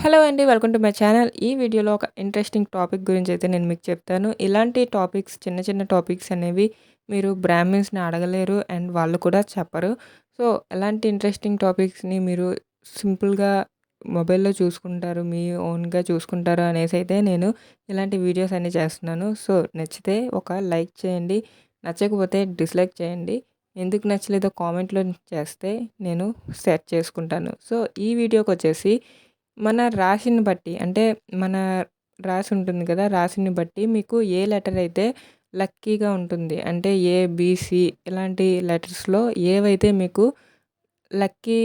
Hello అండి. Welcome to my channel. ఈ వీడియోలో ఒక ఇంట్రెస్టింగ్ టాపిక్ గురించి అయితే నేను మీకు చెప్తాను. ఇలాంటి టాపిక్స్ చిన్న చిన్న టాపిక్స్ అనేవి మీరు బ్రాహ్మిన్స్‌ని అడగలేరు అండ్ వాళ్ళు కూడా చెప్పరు. సో, ఎలాంటి ఇంట్రెస్టింగ్ టాపిక్స్‌ని మీరు సింపుల్‌గా మొబైల్‌లో చూసుకుంటారు. మీ ఓన్‌గా చూసుకుంటారు అనేసి అయితే నేను ఇలాంటి వీడియోస్ అన్నీ చేస్తున్నాను. సో, నచ్చితే ఒక లైక్ చేయండి. నచ్చకపోతే డిస్‌లైక్ చేయండి. ఎందుకు నచ్చలేదో కామెంట్‌లో చేస్తే నేను సెట్ చేసుకుంటాను. సో, ఈ వీడియోకొచ్చేసి మన రాశిని బట్టి అంటే మన రాశి ఉంటుంది కదా! రాశిని బట్టి మీకు ఏ లెటర్ అయితే లక్కీగా ఉంటుంది. అంటే ఏ, బి, సి ఇలాంటి లెటర్స్‌లో ఏవైతే మీకు లక్కీ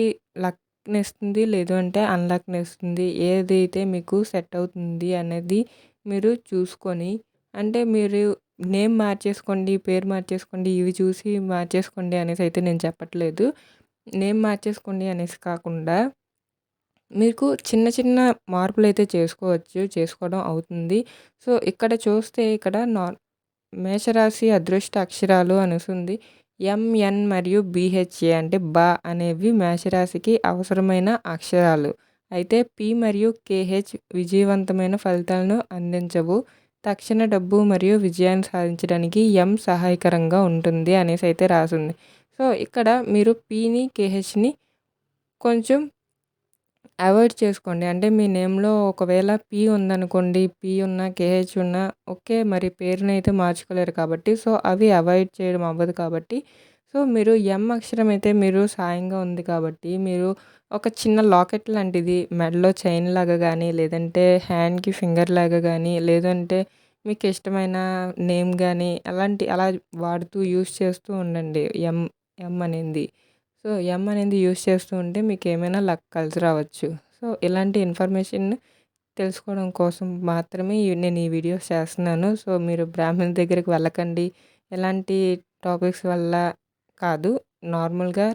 లక్‌నిస్తుంది. లేదు అంటే అన్‌లక్‌నిస్తుంది. ఏదైతే మీకు సెట్ అవుతుంది అనేది మీరు చూసుకొని అంటే మీరు నేమ్ మార్చేసుకోండి, పేరు మార్చేసుకోండి, ఇవి చూసి మార్చేసుకోండి అనేసి అయితే నేను చెప్పట్లేదు. నేమ్ మార్చేసుకోండి అనేసి కాకుండా మీకు చిన్న చిన్న మార్పులైతే చేసుకోవడం అవుతుంది. సో, ఇక్కడ చూస్తే ఇక్కడ మేషరాశి అదృష్ట అక్షరాలు అనేసుంది. ఎంఎన్ మరియు బిహెచ్ఏ అంటే బ అనేవి మేషరాశికి అవసరమైన అక్షరాలు. అయితే పి మరియు కేహెచ్ విజయవంతమైన ఫలితాలను అందించవు. తక్షణ డబ్బు మరియు విజయాన్ని సాధించడానికి ఎం సహాయకరంగా ఉంటుంది అనేసి అయితే రాసుంది. సో, ఇక్కడ మీరు పిని, కేహెచ్‌ని కొంచెం అవాయిడ్ చేసుకోండి. అంటే మీ నేమ్‌లో ఒకవేళ పి ఉందనుకోండి, పి ఉన్నా, కేహెచ్ ఉన్నా ఓకే. మరి పేరునైతే మార్చుకోలేరు కాబట్టి సో, అవి అవాయిడ్ చేయడం అవ్వదు కాబట్టి సో, మీరు ఎం అక్షరం అయితే మీరు సాయంగా ఉంది కాబట్టి మీరు ఒక చిన్న లాకెట్ లాంటిది మెడలో చైన్ లాగా గానీ, లేదంటే హ్యాండ్‌కి ఫింగర్ లాగా గానీ, లేదంటే మీకు ఇష్టమైన నేమ్ గానీ అలా వాడుతూ యూజ్ చేస్తూ ఉండండి. ఎం ఎం అనేది. సో, ఎం అనేది యూజ్ చేస్తూ ఉంటే మీకేమైనా లక్ కలిసి రావచ్చు. సో, ఇలాంటి ఇన్ఫర్మేషన్ తెలుసుకోవడం కోసం మాత్రమే నేను ఈ వీడియోస్ చేస్తున్నాను. సో, మీరు బ్రాహ్మణుల దగ్గరికి వెళ్ళకండి. ఎలాంటి టాపిక్స్ వల్ల కాదు. నార్మల్‌గా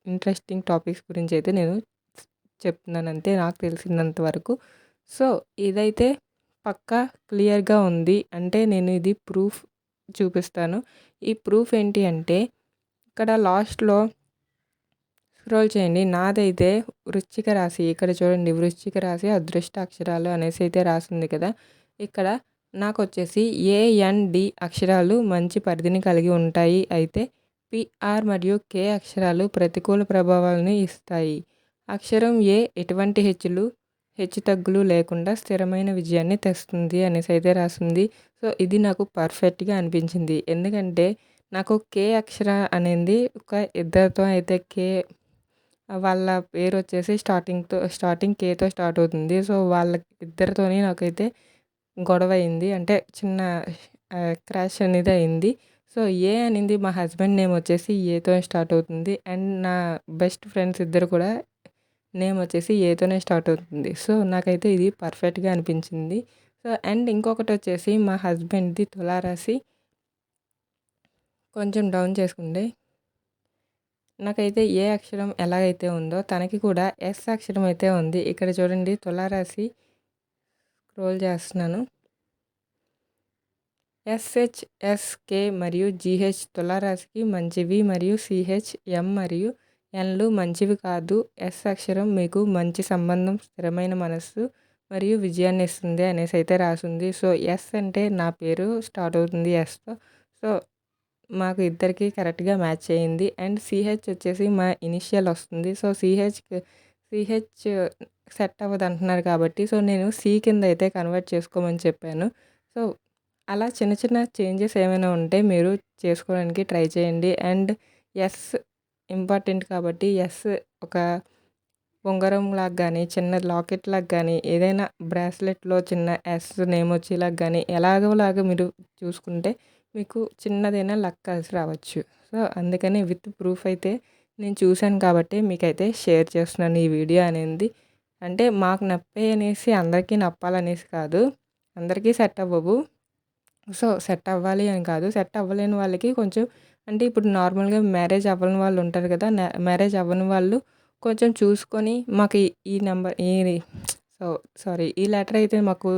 ఇంట్రెస్టింగ్ టాపిక్స్ గురించి అయితే నేను చెప్తున్నాను అంతే నాకు తెలిసినంత వరకు. సో, ఇదైతే పక్కా క్లియర్‌గా ఉంది. అంటే నేను ఇది ప్రూఫ్ చూపిస్తాను. ఈ ప్రూఫ్ ఏంటి అంటే ఇక్కడ లాస్ట్‌లో స్క్రోల్ చేయండి. నాదైతే వృశ్చిక రాశి. ఇక్కడ చూడండి వృశ్చిక రాశి అదృష్ట అక్షరాలు అనేసి అయితే రాసింది కదా! ఇక్కడ నాకొచ్చేసి ఏఎన్‌డి అక్షరాలు మంచి పరిధిని కలిగి ఉంటాయి. అయితే పిఆర్ మరియు కే అక్షరాలు ప్రతికూల ప్రభావాలను ఇస్తాయి. అక్షరం ఏ ఎటువంటి హెచ్చుతగ్గులు లేకుండా స్థిరమైన విజయాన్ని తెస్తుంది అనేసి అయితే రాసింది. సో, ఇది నాకు పర్ఫెక్ట్‌గా అనిపించింది. ఎందుకంటే నాకు కే అక్షర అనేది ఒక ఇద్దరితో అయితే వాళ్ళ పేరొచ్చేసి స్టార్టింగ్ కేతో స్టార్ట్ అవుతుంది. సో, వాళ్ళ ఇద్దరితోని నాకైతే గొడవ అయింది. అంటే చిన్న క్రాష్ అనేది అయింది. సో, ఏ అనింది మా హస్బెండ్ నేమ్ వచ్చేసి ఏతో స్టార్ట్ అవుతుంది. అండ్ నా బెస్ట్ ఫ్రెండ్స్ ఇద్దరు కూడా నేమ్ వచ్చేసి ఏతోనే స్టార్ట్ అవుతుంది. సో, నాకైతే ఇది పర్ఫెక్ట్‌గా అనిపించింది. సో, అండ్ ఇంకొకటి వచ్చేసి మా హస్బెండ్‌ది తులారాశి కొంచెం డౌన్ చేసుకుంటే నాకైతే ఏ అక్షరం ఎలాగైతే ఉందో తనకి కూడా ఎస్ అక్షరం అయితే ఉంది. ఇక్కడ చూడండి తులారాశి స్క్రోల్ చేస్తున్నాను. ఎస్హెచ్ఎస్కే మరియు జీహెచ్ తులారాశికి మంచివి మరియు సిహెచ్ ఎం మరియు ఎన్లు మంచివి కాదు. ఎస్ అక్షరం మీకు మంచి సంబంధం, స్థిరమైన మనస్సు మరియు విజయాన్ని ఇస్తుంది అనేసి అయితే రాసింది. సో, ఎస్ అంటే నా పేరు స్టార్ట్ అవుతుంది ఎస్‌తో. సో, మాకు ఇద్దరికీ కరెక్ట్‌గా మ్యాచ్ అయింది. అండ్ సీహెచ్ వచ్చేసి మా ఇనిషియల్ వస్తుంది. సో, సీహెచ్ సెట్ అవ్వదు అంటున్నారు కాబట్టి సో, నేను సి కింద అయితే కన్వర్ట్ చేసుకోమని చెప్పాను. సో, అలా చిన్న చిన్న చేంజెస్ ఏమైనా ఉంటే మీరు చేసుకోవడానికి ట్రై చేయండి. అండ్ ఎస్ ఇంపార్టెంట్ కాబట్టి ఎస్ ఒక ఉంగరం లాగా కానీ, చిన్న లాకెట్ లాగా కానీ, ఏదైనా బ్రాస్లెట్‌లో చిన్న ఎస్ నేమ్ వచ్చేలాగా కానీ ఎలాగోలాగా మీరు చూసుకుంటే మీకు చిన్నదైనా లక్ కలిసి రావచ్చు. సో, అందుకని విత్ ప్రూఫ్ అయితే నేను చూశాను కాబట్టి మీకైతే షేర్ చేస్తున్నాను ఈ వీడియో అనేది. అంటే మాకు నప్పాయి అనేసి అందరికీ నప్పాలనేసి కాదు. అందరికీ సెట్ అవ్వవు. సో, సెట్ అవ్వాలి అని కాదు. సెట్ అవ్వలేని వాళ్ళకి కొంచెం అంటే ఇప్పుడు నార్మల్‌గా మ్యారేజ్ అవ్వని వాళ్ళు ఉంటారు కదా! మ్యారేజ్ అవ్వని వాళ్ళు కొంచెం చూసుకొని మాకు ఈ నెంబర్ సో సారీ ఈ లెటర్ అయితే మాకు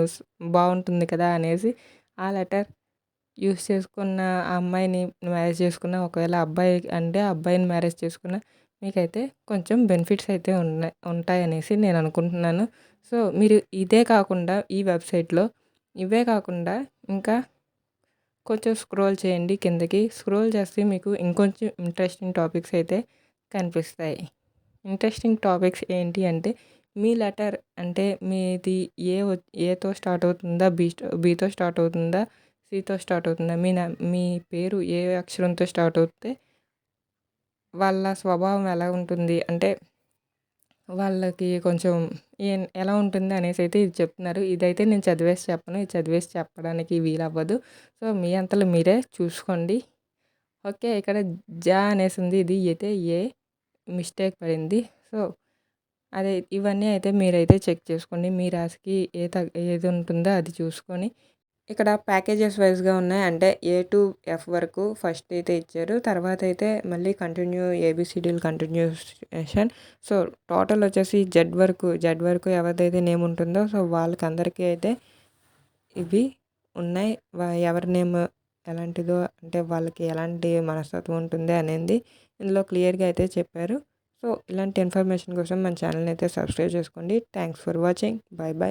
స్ బావుంటుంది కదా! అనేసి ఆ లెటర్ యూజ్ చేసుకున్న ఆ అమ్మాయిని మ్యారేజ్ చేసుకున్న, ఒకవేళ అబ్బాయి అంటే అబ్బాయిని మ్యారేజ్ చేసుకున్న మీకైతే కొంచెం బెనిఫిట్స్ అయితే ఉంటాయనేసి నేను అనుకుంటున్నాను. సో, మీరు ఇదే కాకుండా ఈ వెబ్‌సైట్‌లో ఇవే కాకుండా ఇంకా కొంచెం స్క్రోల్ చేయండి కిందకి. స్క్రోల్ చేస్తే మీకు ఇంకొంచెం ఇంట్రెస్టింగ్ టాపిక్స్ అయితే కనిపిస్తాయి. ఇంట్రెస్టింగ్ టాపిక్స్ ఏంటి అంటే, మీ లెటర్ అంటే మీది ఏతో స్టార్ట్ అవుతుందా? బీతో స్టార్ట్ అవుతుందా? సితో స్టార్ట్ అవుతుందా? మీ పేరు ఏ అక్షరంతో స్టార్ట్ అవుతే వాళ్ళ స్వభావం ఎలా ఉంటుంది? అంటే వాళ్ళకి కొంచెం ఎలా ఉంటుంది అనేసైతే ఇది చెప్తున్నారు. ఇదైతే నేను చదివేసి చెప్పను. ఇది చదివేసి చెప్పడానికి వీలవ్వదు. సో, మీ అంతలో మీరే చూసుకోండి. ఓకే. ఇక్కడ అనేసుంది. ఇది అయితే మిస్టేక్ పడింది. సో, అదే ఇవన్నీ అయితే మీరైతే చెక్ చేసుకోండి. మీ రాశికి ఏది ఉంటుందో అది చూసుకొని ఇక్కడ ప్యాకేజెస్ వైస్‌గా ఉన్నాయి. అంటే ఏ టు ఎఫ్ వరకు ఫస్ట్ అయితే ఇచ్చారు. తర్వాత అయితే మళ్ళీ ఏబీసీడీలు కంటిన్యూయేషన్. సో, టోటల్ వచ్చేసి జెడ్ వరకు ఎవరిదైతే నేమ్ ఉంటుందో సో, వాళ్ళకందరికీ అయితే ఇవి ఉన్నాయి. ఎవరి నేమ్ ఎలాంటిదో అంటే వాళ్ళకి ఎలాంటి మనస్తత్వం ఉంటుంది అనేది ఇందులో క్లియర్‌గా అయితే చెప్పారు. సో, ఇలాంటి ఇన్ఫర్మేషన్ కోసం మన ఛానల్‌ని అయితే సబ్స్క్రైబ్ చేసుకోండి. Thanks for watching. By by.